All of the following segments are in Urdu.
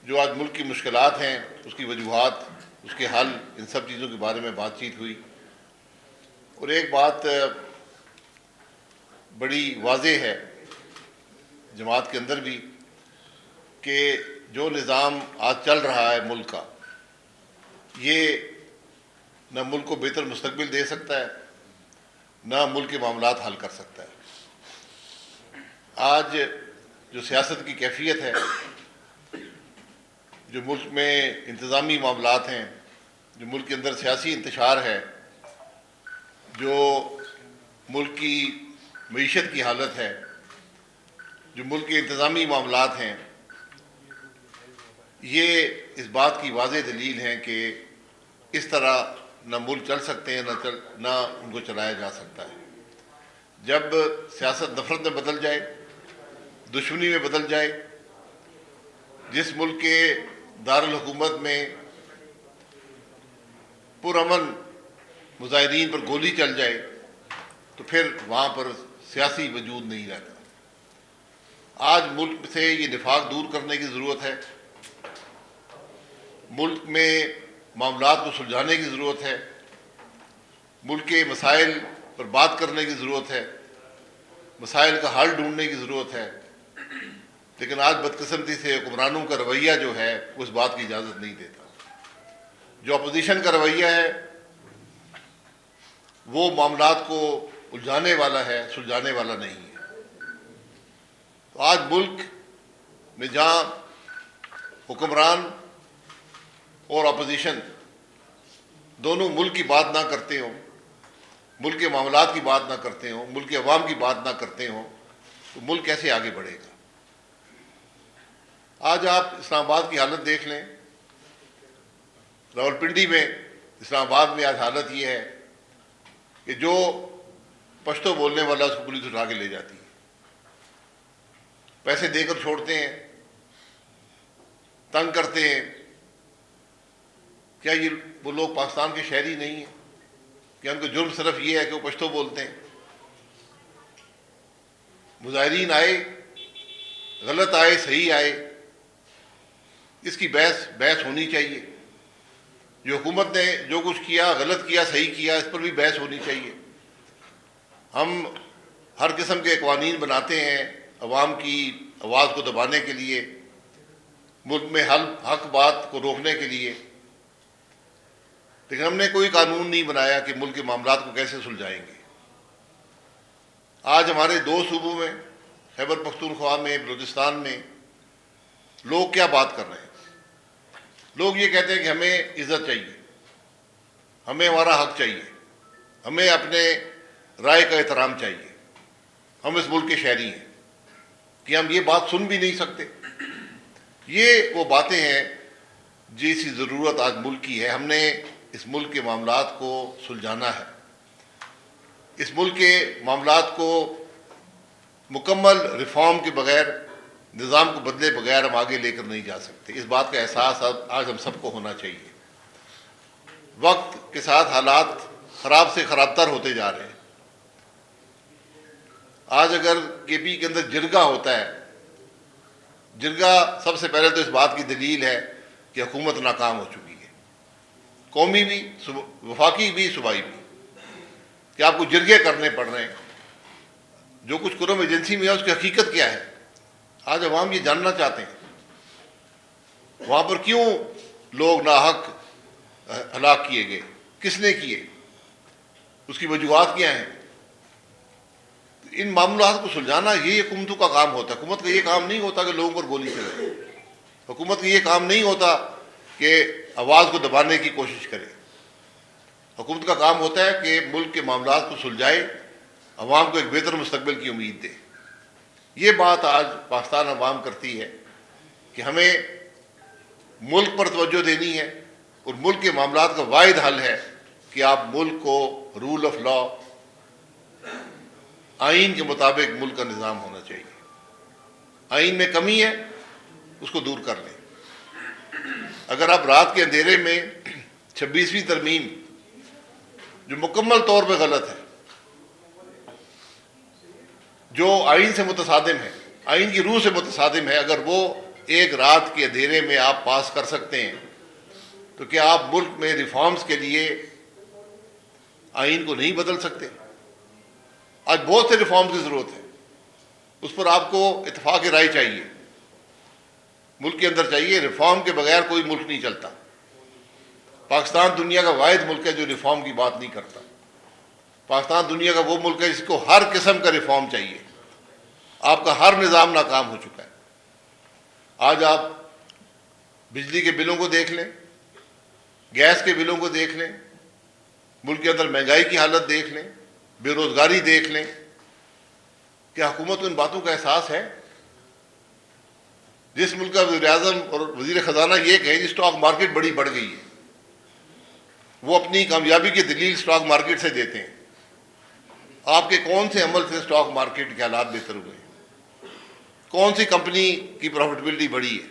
جو آج ملک کی مشکلات ہیں، اس کی وجوہات، اس کے حل، ان سب چیزوں کے بارے میں بات چیت ہوئی۔ اور ایک بات بڑی واضح ہے جماعت کے اندر بھی کہ جو نظام آج چل رہا ہے ملک کا، یہ نہ ملک کو بہتر مستقبل دے سکتا ہے، نہ ملک کے معاملات حل کر سکتا ہے۔ آج جو سیاست کی کیفیت ہے، جو ملک میں انتظامی معاملات ہیں، جو ملک کے اندر سیاسی انتشار ہے، جو ملک کی معیشت کی حالت ہے، جو ملک کے انتظامی معاملات ہیں، یہ اس بات کی واضح دلیل ہے کہ اس طرح نہ ملک چل سکتے ہیں، نہ ان کو چلایا جا سکتا ہے۔ جب سیاست نفرت میں بدل جائے، دشمنی میں بدل جائے، جس ملک کے دارالحکومت میں پرامن مظاہرین پر گولی چل جائے تو پھر وہاں پر سیاسی وجود نہیں رہتا۔ آج ملک سے یہ نفاق دور کرنے کی ضرورت ہے، ملک میں معاملات کو سلجھانے کی ضرورت ہے، ملک کے مسائل پر بات کرنے کی ضرورت ہے، مسائل کا حل ڈھونڈنے کی ضرورت ہے، لیکن آج بدقسمتی سے حکمرانوں کا رویہ جو ہے اس بات کی اجازت نہیں دیتا۔ جو اپوزیشن کا رویہ ہے وہ معاملات کو الجھانے والا ہے، سلجھانے والا نہیں ہے۔ تو آج ملک میں جہاں حکمران اور اپوزیشن دونوں ملک کی بات نہ کرتے ہوں، ملک کے معاملات کی بات نہ کرتے ہوں، ملک کے عوام کی بات نہ کرتے ہوں، تو ملک کیسے آگے بڑھے گا؟ آج آپ اسلام آباد کی حالت دیکھ لیں، راولپنڈی میں، اسلام آباد میں آج حالت یہ ہے کہ جو پشتو بولنے والا اس کو پولیس اٹھا کے لے جاتی ہے، پیسے دے کر چھوڑتے ہیں، تنگ کرتے ہیں۔ کیا یہ وہ لوگ پاکستان کے شہری نہیں ہیں؟ کیا ان کا جرم صرف یہ ہے کہ وہ پشتو بولتے ہیں؟ مظاہرین آئے، غلط آئے، صحیح آئے، اس کی بحث ہونی چاہیے۔ جو حکومت نے جو کچھ کیا، غلط کیا، صحیح کیا، اس پر بھی بحث ہونی چاہیے۔ ہم ہر قسم کے قوانین بناتے ہیں عوام کی آواز کو دبانے کے لیے، ملک میں حق بات کو روکنے کے لیے، لیکن ہم نے کوئی قانون نہیں بنایا کہ ملک کے معاملات کو کیسے سلجھائیں گے۔ آج ہمارے دو صوبوں میں، خیبر پختونخوا میں، بلوچستان میں، لوگ کیا بات کر رہے ہیں؟ لوگ یہ کہتے ہیں کہ ہمیں عزت چاہیے، ہمیں ہمارا حق چاہیے، ہمیں اپنے رائے کا احترام چاہیے، ہم اس ملک کے شہری ہیں، کہ ہم یہ بات سن بھی نہیں سکتے۔ یہ وہ باتیں ہیں جس کی ضرورت آج ملک کی ہے۔ ہم نے اس ملک کے معاملات کو سلجھانا ہے، اس ملک کے معاملات کو مکمل ریفارم کے بغیر، نظام کو بدلے بغیر ہم آگے لے کر نہیں جا سکتے۔ اس بات کا احساس آج ہم سب کو ہونا چاہیے۔ وقت کے ساتھ حالات خراب سے خراب تر ہوتے جا رہے ہیں۔ آج اگر کے پی کے اندر جرگہ ہوتا ہے، جرگہ سب سے پہلے تو اس بات کی دلیل ہے کہ حکومت ناکام ہو چکی ہے، قومی بھی، وفاقی بھی، صوبائی بھی، کہ آپ کو جرگے کرنے پڑ رہے ہیں۔ جو کچھ قرم ایجنسی میں ہے اس کی حقیقت کیا ہے؟ آج عوام یہ جاننا چاہتے ہیں۔ وہاں پر کیوں لوگ ناحق ہلاک کیے گئے؟ کس نے کیے؟ اس کی وجوہات کیا ہیں؟ ان معاملات کو سلجھانا یہ حکومتوں کا کام ہوتا ہے۔ حکومت کا یہ کام نہیں ہوتا کہ لوگوں پر گولی چلائے، حکومت کا یہ کام نہیں ہوتا کہ آواز کو دبانے کی کوشش کرے۔ حکومت کا کام ہوتا ہے کہ ملک کے معاملات کو سلجھائے، عوام کو ایک بہتر مستقبل کی امید دے۔ یہ بات آج پاکستان عوام کرتی ہے کہ ہمیں ملک پر توجہ دینی ہے، اور ملک کے معاملات کا واحد حل ہے کہ آپ ملک کو رول آف لا، آئین کے مطابق ملک کا نظام ہونا چاہیے۔ آئین میں کمی ہے، اس کو دور کر لیں۔ اگر آپ رات کے اندھیرے میں 26ویں ترمیم جو مکمل طور پہ غلط ہے، جو آئین سے متصادم ہے، آئین کی روح سے متصادم ہے، اگر وہ ایک رات کے اندھیرے میں آپ پاس کر سکتے ہیں تو کیا آپ ملک میں ریفارمز کے لیے آئین کو نہیں بدل سکتے؟ آج بہت سے ریفارمز کی ضرورت ہے، اس پر آپ کو اتفاق رائے چاہیے، ملک کے اندر چاہیے۔ ریفارم کے بغیر کوئی ملک نہیں چلتا۔ پاکستان دنیا کا واحد ملک ہے جو ریفارم کی بات نہیں کرتا۔ پاکستان دنیا کا وہ ملک ہے جس کو ہر قسم کا ریفارم چاہیے۔ آپ کا ہر نظام ناکام ہو چکا ہے۔ آج آپ بجلی کے بلوں کو دیکھ لیں، گیس کے بلوں کو دیکھ لیں، ملک کے اندر مہنگائی کی حالت دیکھ لیں، بے روزگاری دیکھ لیں۔ کیا حکومت کو ان باتوں کا احساس ہے؟ جس ملک کا وزیر اعظم اور وزیر خزانہ یہ کہیں کہ اسٹاک مارکیٹ بڑی بڑھ گئی ہے، وہ اپنی کامیابی کی دلیل اسٹاک مارکیٹ سے دیتے ہیں۔ آپ کے کون سے عمل سے اسٹاک مارکیٹ کے حالات بہتر ہوئے؟ کون سی کمپنی کی پروفٹیبلٹی بڑھی ہے؟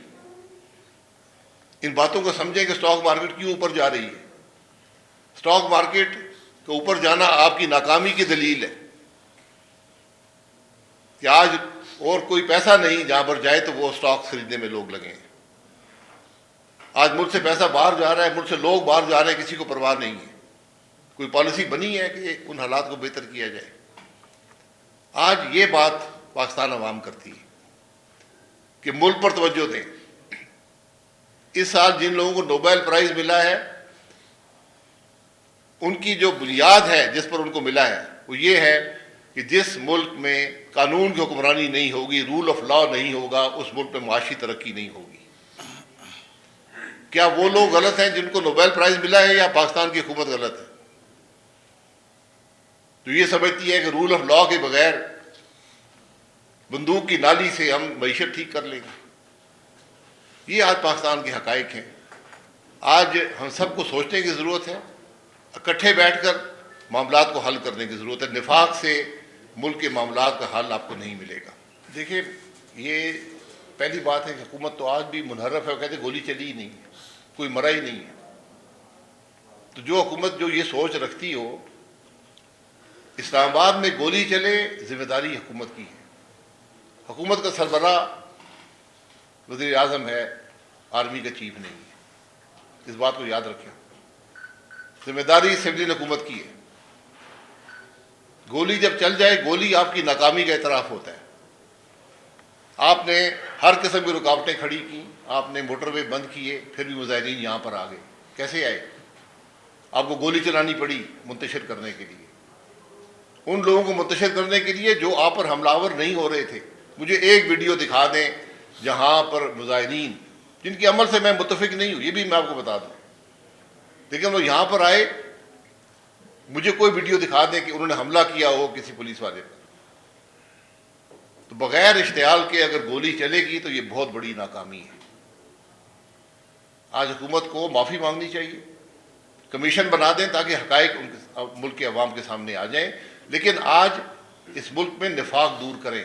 ان باتوں کو سمجھیں کہ اسٹاک مارکیٹ کیوں اوپر جا رہی ہے۔ اسٹاک مارکیٹ کو اوپر جانا آپ کی ناکامی کی دلیل ہے کہ آج اور کوئی پیسہ نہیں جہاں پر جائے تو وہ اسٹاک خریدنے میں لوگ لگے ہیں۔ آج ملک سے پیسہ باہر جا رہا ہے، ملک سے لوگ باہر جا رہے ہیں، کسی کو پرواہ نہیں ہے۔ کوئی پالیسی بنی ہے کہ ان حالات کو بہتر کیا جائے؟ آج یہ بات پاکستان عوام کرتی ہے کہ ملک پر توجہ دیں۔ اس سال جن لوگوں کو نوبل پرائز ملا ہے، ان کی جو بنیاد ہے جس پر ان کو ملا ہے وہ یہ ہے کہ جس ملک میں قانون کی حکمرانی نہیں ہوگی، رول آف لا نہیں ہوگا، اس ملک میں معاشی ترقی نہیں ہوگی۔ کیا وہ لوگ غلط ہیں جن کو نوبل پرائز ملا ہے، یا پاکستان کی حکومت غلط ہے تو یہ سمجھتی ہے کہ رول آف لا کے بغیر بندوق کی نالی سے ہم معیشت ٹھیک کر لیں گے؟ یہ آج پاکستان کے حقائق ہیں۔ آج ہم سب کو سوچنے کی ضرورت ہے، اکٹھے بیٹھ کر معاملات کو حل کرنے کی ضرورت ہے۔ نفاق سے ملک کے معاملات کا حل آپ کو نہیں ملے گا۔ دیکھیے، یہ پہلی بات ہے کہ حکومت تو آج بھی منحرف ہے، وہ کہتے ہیں گولی چلی ہی نہیں ہے، کوئی مرا ہی نہیں ہے۔ تو جو حکومت جو یہ سوچ رکھتی ہو اسلام آباد میں گولی چلے، ذمہ داری حکومت کی ہے۔ حکومت کا سربراہ وزیر اعظم ہے، آرمی کا چیف نہیں ہے، اس بات کو یاد رکھیں۔ ذمہ داری سویلین حکومت کی ہے۔ گولی جب چل جائے، گولی آپ کی ناکامی کا اعتراف ہوتا ہے۔ آپ نے ہر قسم کی رکاوٹیں کھڑی کی، آپ نے موٹر وے بند کیے، پھر بھی مظاہرین یہاں پر آ گئے۔ کیسے آئے؟ آپ کو گولی چلانی پڑی منتشر کرنے کے لیے، ان لوگوں کو منتشر کرنے کے لیے جو آپ پر حملہ آور نہیں ہو رہے تھے۔ مجھے ایک ویڈیو دکھا دیں جہاں پر مظاہرین، جن کے عمل سے میں متفق نہیں ہوں، یہ بھی میں آپ کو بتا دوں، لیکن وہ یہاں پر آئے، مجھے کوئی ویڈیو دکھا دیں کہ انہوں نے حملہ کیا ہو کسی پولیس والے پر۔ تو بغیر اشتعال کے اگر گولی چلے گی تو یہ بہت بڑی ناکامی ہے۔ آج حکومت کو معافی مانگنی چاہیے، کمیشن بنا دیں تاکہ حقائق ان کے ملک کے عوام کے سامنے آ جائیں، لیکن آج اس ملک میں نفاق دور کریں،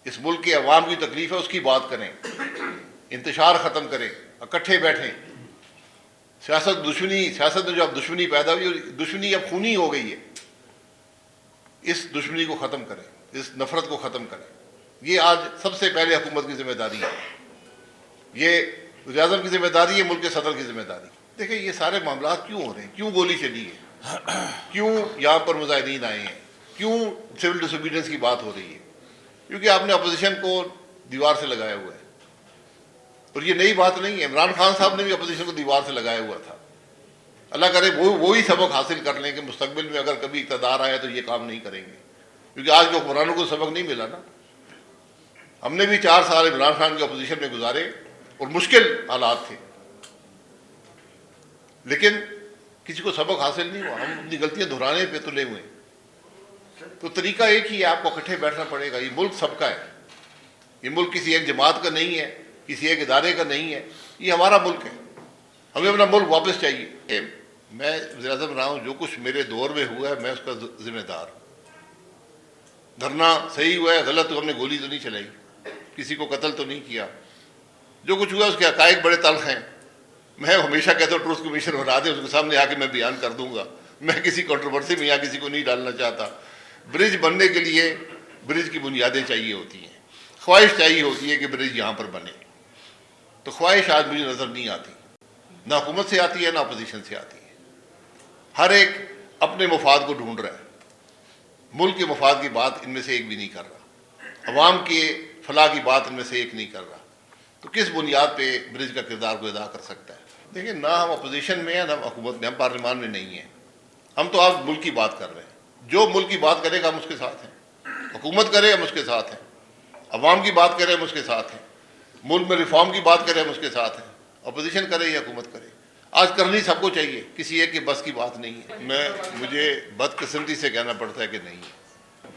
اس ملک کے عوام کی تکلیف ہے اس کی بات کریں، انتشار ختم کریں، اکٹھے بیٹھیں۔ سیاست میں جو اب دشمنی پیدا ہوئی، دشمنی اب خونی ہو گئی ہے، اس دشمنی کو ختم کریں، اس نفرت کو ختم کریں۔ یہ آج سب سے پہلے حکومت کی ذمہ داری ہے، یہ وزیر اعظم کی ذمہ داری ہے، ملک کے صدر کی ذمہ داری۔ دیکھیں یہ سارے معاملات کیوں ہو رہے ہیں؟ کیوں گولی چلی ہے؟ کیوں یہاں پر مظاہرین آئے ہیں؟ کیوں سول ڈس اوبیڈینس کی بات ہو رہی ہے؟ کیونکہ آپ نے اپوزیشن کو دیوار سے لگایا ہوا ہے، اور یہ نئی بات نہیں ہے۔ عمران خان صاحب نے بھی اپوزیشن کو دیوار سے لگایا ہوا تھا۔ اللہ کرے وہی سبق حاصل کر لیں کہ مستقبل میں اگر کبھی اقتدار آیا تو یہ کام نہیں کریں گے، کیونکہ آج کے حکمرانوں کو سبق نہیں ملا نا۔ ہم نے بھی 4 سال عمران خان کے اپوزیشن میں گزارے اور مشکل حالات تھے، لیکن کسی کو سبق حاصل نہیں ہوا، ہم اپنی غلطیاں دہرانے پہ تلے ہوئے۔ تو طریقہ ایک ہی ہے، آپ کو اکٹھے بیٹھنا پڑے گا۔ یہ ملک سب کا ہے، یہ ملک کسی ایک جماعت کا نہیں ہے، کسی ایک ادارے کا نہیں ہے، یہ ہمارا ملک ہے۔ ہمیں اپنا ملک واپس چاہیے۔ میں وزیر اعظم رہا ہوں، جو کچھ میرے دور میں ہوا ہے میں اس کا ذمہ دار ہوں۔ دھرنا صحیح ہوا ہے، غلط ہو، ہم نے گولی تو نہیں چلائی، کسی کو قتل تو نہیں کیا، جو کچھ ہوا اس کے حقائق بڑے تلخ ہیں۔ میں ہمیشہ کہتا ہوں ٹروتھ کمیشن بنا دیں، اس کے سامنے آ کے میں بیان کر دوں گا۔ میں کسی کنٹروورسی میں یہاں کسی کو نہیں ڈالنا چاہتا۔ برج بننے کے لیے برج کی بنیادیں چاہیے ہوتی ہیں۔ خواہش چاہیے ہوتی ہے کہ برج یہاں پر بنے، تو خواہش آج مجھے نظر نہیں آتی، نہ حکومت سے آتی ہے نہ اپوزیشن سے آتی ہے۔ ہر ایک اپنے مفاد کو ڈھونڈ رہا ہے، ملک کے مفاد کی بات ان میں سے ایک بھی نہیں کر رہا، عوام کے فلاح کی بات ان میں سے ایک نہیں کر رہا، تو کس بنیاد پہ برج کا کردار کو ادا کر سکتا ہے؟ دیکھیں، نہ ہم اپوزیشن میں ہیں نہ حکومت میں، ہم پارلیمان میں نہیں ہیں، ہم تو آج ملک کی بات کر رہے ہیں، جو ملک کی بات کرے گا ہم اس کے ساتھ ہیں، حکومت کرے ہم اس کے ساتھ ہیں، عوام کی بات کرے ہم اس کے ساتھ ہیں، ملک میں ریفارم کی بات کرے ہم اس کے ساتھ ہیں، اپوزیشن کرے یا حکومت کرے، آج کرنی سب کو چاہیے، کسی ایک کے بس کی بات نہیں ہے۔ مجھے بدقسمتی سے کہنا پڑتا ہے کہ نہیں ہے،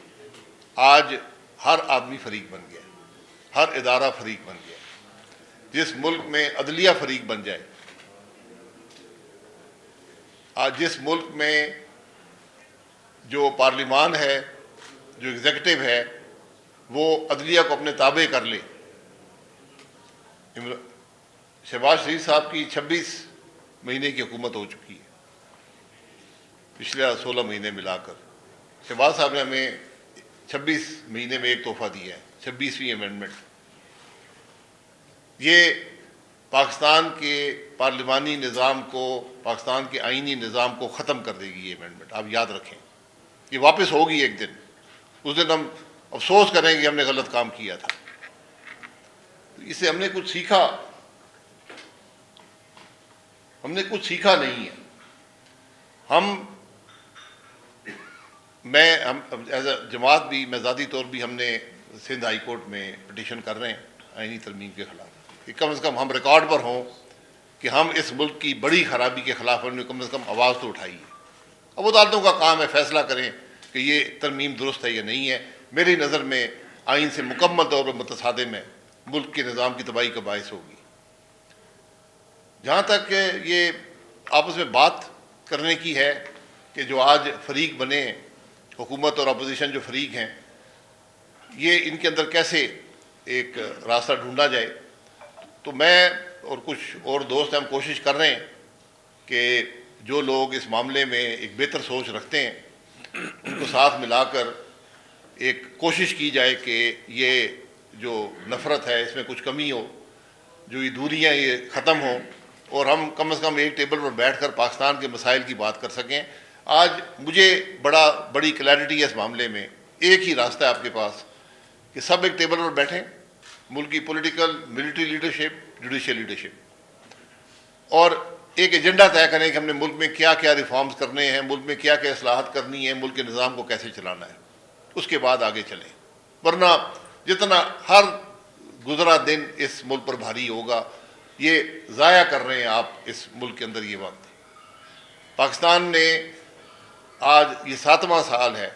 آج ہر آدمی فریق بن گیا، ہر ادارہ فریق بن گیا۔ جس ملک میں عدلیہ فریق بن جائے، آج جس ملک میں جو پارلیمان ہے، جو ایگزیکٹو ہے، وہ عدلیہ کو اپنے تابع کر لے۔ شہباز شریف صاحب کی 26 مہینے کی حکومت ہو چکی ہے، پچھلے 16 مہینے ملا کر شہباز صاحب نے ہمیں 26 مہینے میں ایک تحفہ دیا ہے، 26ویں امینڈمنٹ۔ یہ پاکستان کے پارلیمانی نظام کو، پاکستان کے آئینی نظام کو ختم کر دے گی یہ امینڈمنٹ، آپ یاد رکھیں، یہ واپس ہوگی ایک دن، اس دن ہم افسوس کریں کہ ہم نے غلط کام کیا تھا۔ اس سے ہم نے کچھ سیکھا، ہم نے کچھ سیکھا نہیں ہے۔ ہم ایز اے جماعت بھی، میں ذاتی طور بھی، ہم نے سندھ ہائی کورٹ میں پٹیشن کر رہے ہیں آئینی ترمیم کے خلاف، کہ کم از کم ہم ریکارڈ پر ہوں کہ ہم اس ملک کی بڑی خرابی کے خلاف ہم نے کم از کم آواز تو اٹھائی ہے۔ اب عدالتوں کا کام ہے فیصلہ کریں کہ یہ ترمیم درست ہے یا نہیں ہے۔ میری نظر میں آئین سے مکمل طور پر متصادم ہے، ملک کے نظام کی تباہی کا باعث ہوگی۔ جہاں تک یہ آپس میں بات کرنے کی ہے کہ جو آج فریق بنے ہیں، حکومت اور اپوزیشن جو فریق ہیں، یہ ان کے اندر کیسے ایک راستہ ڈھونڈا جائے، تو میں اور کچھ اور دوست ہم کوشش کر رہے ہیں کہ جو لوگ اس معاملے میں ایک بہتر سوچ رکھتے ہیں ان کو ساتھ ملا کر ایک کوشش کی جائے کہ یہ جو نفرت ہے اس میں کچھ کمی ہو، جو یہ دوریاں یہ ختم ہوں، اور ہم کم از کم ایک ٹیبل پر بیٹھ کر پاکستان کے مسائل کی بات کر سکیں۔ آج مجھے بڑی کلیئرٹی ہے اس معاملے میں، ایک ہی راستہ ہے آپ کے پاس کہ سب ایک ٹیبل پر بیٹھیں، ملک کی political, military leadership, judicial leadership, اور ایک ایجنڈا طے کریں کہ ہم نے ملک میں کیا کیا ریفارمز کرنے ہیں، ملک میں کیا کیا اصلاحات کرنی ہیں، ملک کے نظام کو کیسے چلانا ہے، اس کے بعد آگے چلیں۔ ورنہ جتنا ہر گزرا دن اس ملک پر بھاری ہوگا، یہ ضائع کر رہے ہیں آپ اس ملک کے اندر یہ وقت۔ پاکستان نے آج یہ 7واں سال ہے،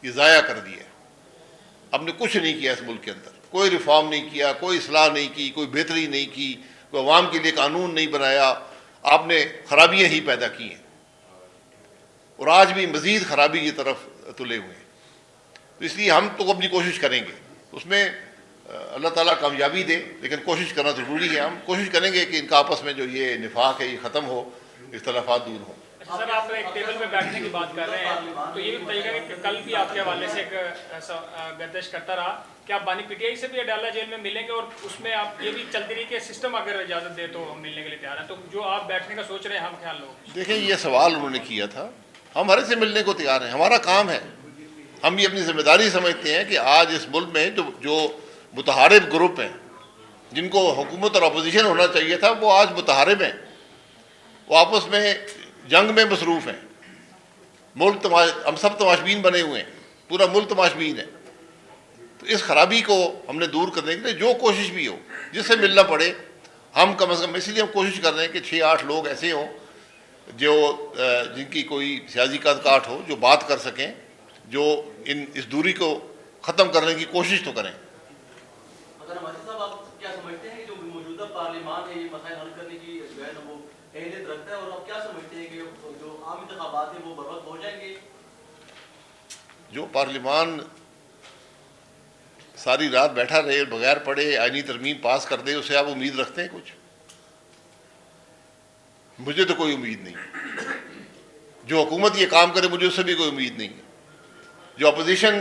یہ ضائع کر دیا ہے، ہم نے کچھ نہیں کیا اس ملک کے اندر، کوئی ریفارم نہیں کیا، کوئی اصلاح نہیں کی، کوئی بہتری نہیں کی، کوئی عوام کے لیے قانون نہیں بنایا، آپ نے خرابیاں ہی پیدا کی ہیں، اور آج بھی مزید خرابی کی طرف تلے ہوئے ہیں۔ تو اس لیے ہم تو اپنی کوشش کریں گے، اس میں اللہ تعالیٰ کامیابی دے، لیکن کوشش کرنا ضروری ہے۔ ہم کوشش کریں گے کہ ان کا آپس میں جو یہ نفاق ہے یہ ختم ہو، اختلافات دور ہوں۔ سر، آپ ایک ٹیبل پہ بیٹھنے کی بات کر رہے ہیں، تو یہ بھی بتائیے گا کہ کل بھی آپ کے حوالے سے ایک گردش کرتا رہا کہ آپ بانی پی ٹی آئی سے بھی اڈالہ جیل میں ملیں گے، اور اس میں آپ یہ بھی چلتی رہی کہ سسٹم اگر اجازت دے تو ہم ملنے کے لیے تیار ہیں، تو جو آپ بیٹھنے کا سوچ رہے ہیں ہم خیال لوگ؟ دیکھیں، یہ سوال انہوں نے کیا تھا، ہم ہمارے سے ملنے کو تیار ہیں، ہمارا کام ہے، ہم یہ اپنی ذمہ داری سمجھتے ہیں کہ آج اس ملک میں جو متحارب گروپ ہیں، جن کو حکومت اور اپوزیشن ہونا چاہیے تھا، وہ آج متحارب ہیں، وہ آپس میں جنگ میں مصروف ہیں، ملک ہم سب تماشبین بنے ہوئے ہیں، پورا ملک تماشبین ہے۔ تو اس خرابی کو ہم نے دور کرنے کے لیے جو کوشش بھی ہو، جس سے ملنا پڑے، ہم کم از کم، اس لیے ہم کوشش کر رہے ہیں کہ 6-8 لوگ ایسے ہوں جو جن کی کوئی سیاسی کاٹ ہو، جو بات کر سکیں، جو اس دوری کو ختم کرنے کی کوشش تو کریں۔ صاحب، آپ کیا سمجھتے ہیں کہ جو موجودہ پارلیمان ہے یہ مسائل حل کرنے کی جو ہے نا وہ اہلیت رکھتا ہے، اور آپ کیا سمجھتے ہیں کہ جو عام انتخابات ہیں وہ بر وقت ہو جائیں گے؟ جو پارلیمان ساری رات بیٹھا رہے بغیر پڑھے آئینی ترمیم پاس کر دے، اسے آپ امید رکھتے ہیں کچھ؟ مجھے تو کوئی امید نہیں۔ جو حکومت یہ کام کرے، مجھے اس سے بھی کوئی امید نہیں ہے۔ جو اپوزیشن